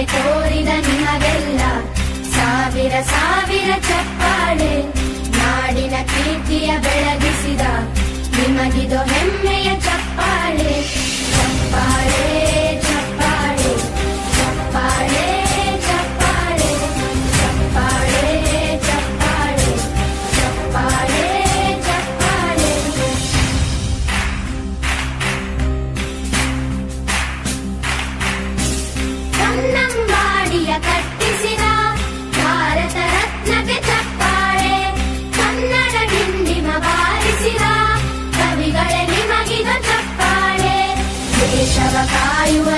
ಬಾಳ್ವೆ ತೋರಿದ ನಿಮಗೆಲ್ಲ ಸಾವಿರ ಸಾವಿರ ಚಪ್ಪಾಳೆ. ನಾಡಿನ ಕೀರ್ತಿಯ ಬೆಳಗಿಸಿದ ನಿಮಗಿದು ಹೆಮ್ಮೆಯ ಚಪ್ಪಾಳೆ. ಚಪ್ಪಾಳೆ ಚಪ್ಪಾಳೆ ಚಪ್ಪಾಳೆ ಚಪ್ಪಾಳೆ ಚಪ್ಪಾಳೆ ಚಪ್ಪಾಳೆ ಚಪ್ಪಾಳೆ ಚಪ್ಪಾಳೆ. ಕನ್ನಂಬಾಡಿಯ ಕಟ್ಟಿಸಿದ ಭಾರತ ರತ್ನಕ್ಕೆ ಚಪ್ಪಾಳೆ. ಕನ್ನಡ ಡಿಂಡಿಮ ಬಾರಿಸಿದ ಕವಿಗಳೇ ನಿಮಗಿದು ಚಪ್ಪಾಳೆ. ದೇಶವ ಕಾಯುವ